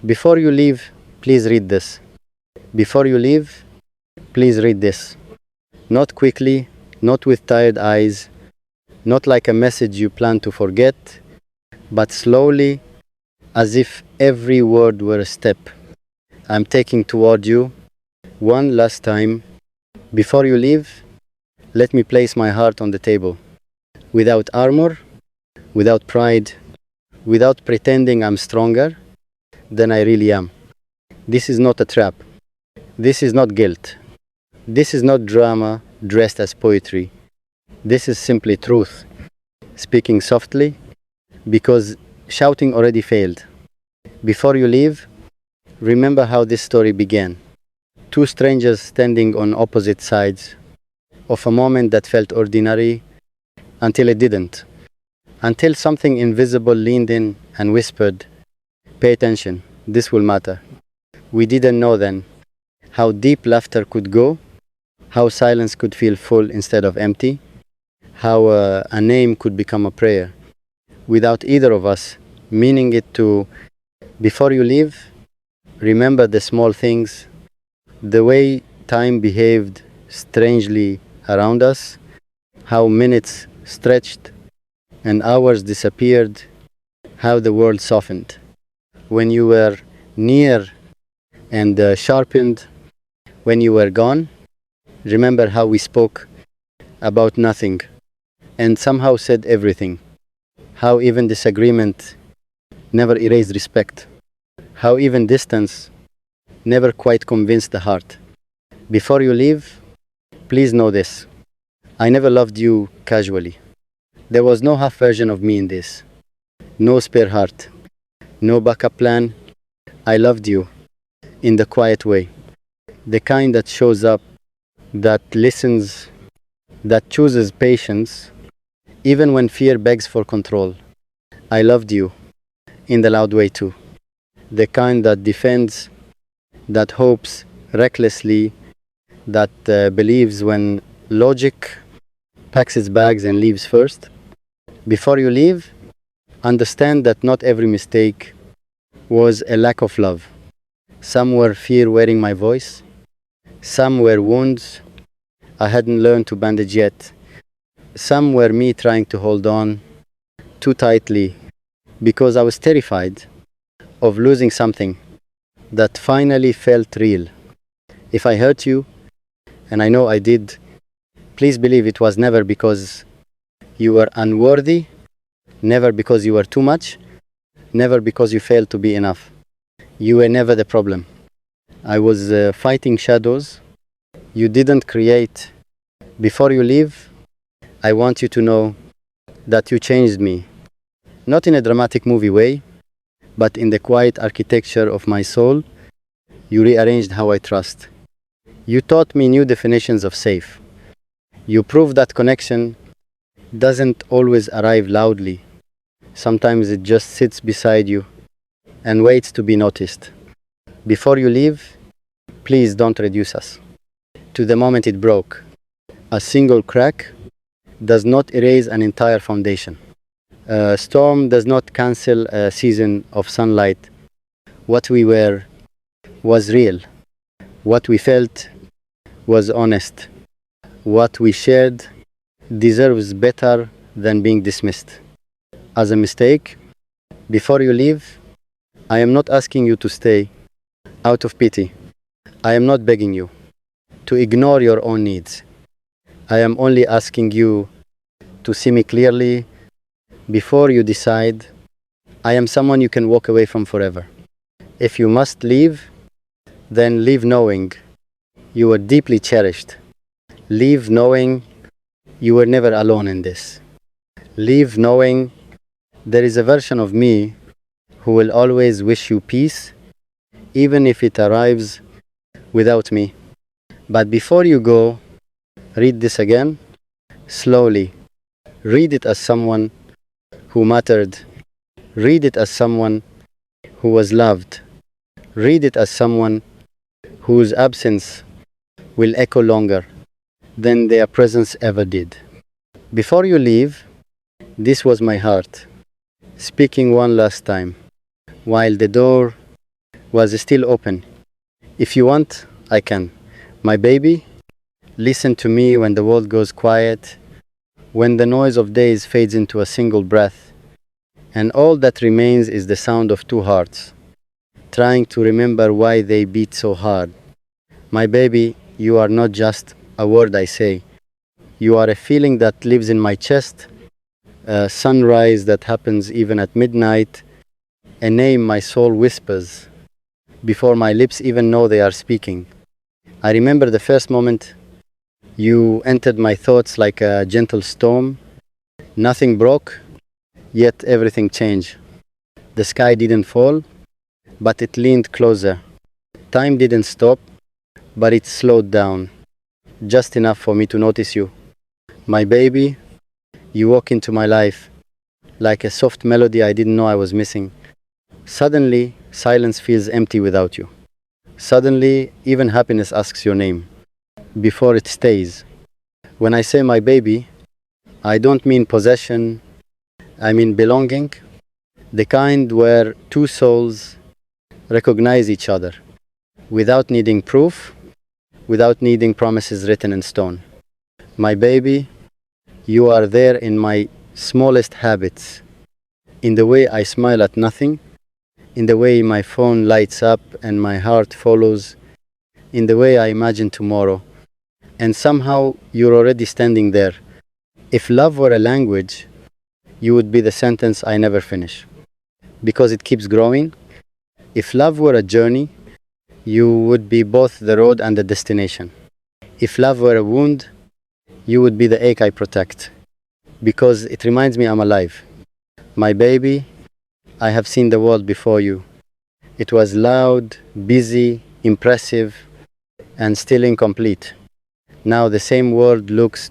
Before you leave, please read this. Before you leave, please read this. Not quickly, not with tired eyes, not like a message you plan to forget, but slowly, as if every word were a step I'm taking toward you. One last time. Before you leave, let me place my heart on the table. Without armor, without pride, without pretending I'm stronger than I really am. This is not a trap. This is not guilt. This is not drama dressed as poetry. This is simply truth. Speaking softly, because shouting already failed. Before you leave, remember how this story began. Two strangers standing on opposite sides of a moment that felt ordinary until it didn't. Until something invisible leaned in and whispered, "Pay attention, this will matter." We didn't know then how deep laughter could go, how silence could feel full instead of empty, how a name could become a prayer, without either of us meaning it to. Before you leave, remember the small things, the way time behaved strangely around us, how minutes stretched and hours disappeared, how the world softened. When you were near and sharpened, when you were gone, remember how we spoke about nothing and somehow said everything. How even disagreement never erased respect. How even distance never quite convinced the heart. Before you leave, please know this. I never loved you casually. There was no half version of me in this. No spare heart. No backup plan. I loved you in the quiet way. The kind that shows up, that listens, that chooses patience, even when fear begs for control. I loved you in the loud way too. The kind that defends, that hopes recklessly, that believes when logic packs its bags and leaves first. Before you leave, understand that not every mistake was a lack of love. Some were fear wearing my voice. Some were wounds I hadn't learned to bandage yet. Some were me trying to hold on too tightly because I was terrified of losing something that finally felt real. If I hurt you, and I know I did, please believe it was never because you were unworthy, never because you were too much, never because you failed to be enough. You were never the problem. I was fighting shadows you didn't create. Before you leave, I want you to know that you changed me. Not in a dramatic movie way, but in the quiet architecture of my soul. You rearranged how I trust. You taught me new definitions of safe. You proved that connection doesn't always arrive loudly. Sometimes it just sits beside you and waits to be noticed. Before you leave, please don't reduce us to the moment it broke. A single crack does not erase an entire foundation. A storm does not cancel a season of sunlight. What we were was real. What we felt was honest. What we shared deserves better than being dismissed as a mistake. Before you leave, I am not asking you to stay out of pity. I am not begging you to ignore your own needs. I am only asking you to see me clearly before you decide. I am someone you can walk away from forever. If you must leave, then leave knowing you were deeply cherished. Leave knowing you were never alone in this. Leave knowing there is a version of me who will always wish you peace, even if it arrives without me. But before you go, read this again, slowly. Read it as someone who mattered. Read it as someone who was loved. Read it as someone whose absence will echo longer than their presence ever did. Before you leave, this was my heart, speaking one last time, while the door was still open. If you want, I can. My baby, listen to me when the world goes quiet, when the noise of days fades into a single breath, and all that remains is the sound of two hearts, trying to remember why they beat so hard. My baby, you are not just a word I say. You are a feeling that lives in my chest, a sunrise that happens even at midnight, a name my soul whispers before my lips even know they are speaking. I remember the first moment you entered my thoughts like a gentle storm. Nothing broke, yet everything changed. The sky didn't fall, but it leaned closer. Time didn't stop, but it slowed down, just enough for me to notice you. My baby, you walk into my life like a soft melody I didn't know I was missing. Suddenly, silence feels empty without you. Suddenly, even happiness asks your name before it stays. When I say my baby, I don't mean possession, I mean belonging, the kind where two souls recognize each other without needing proof, without needing promises written in stone. My baby, you are there in my smallest habits, in the way I smile at nothing, in the way my phone lights up and my heart follows, in the way I imagine tomorrow. And somehow you're already standing there. If love were a language, you would be the sentence I never finish, because it keeps growing. If love were a journey, you would be both the road and the destination. If love were a wound, you would be the ache I protect, because it reminds me I'm alive. My baby, I have seen the world before you. It was loud, busy, impressive, and still incomplete. Now the same world looks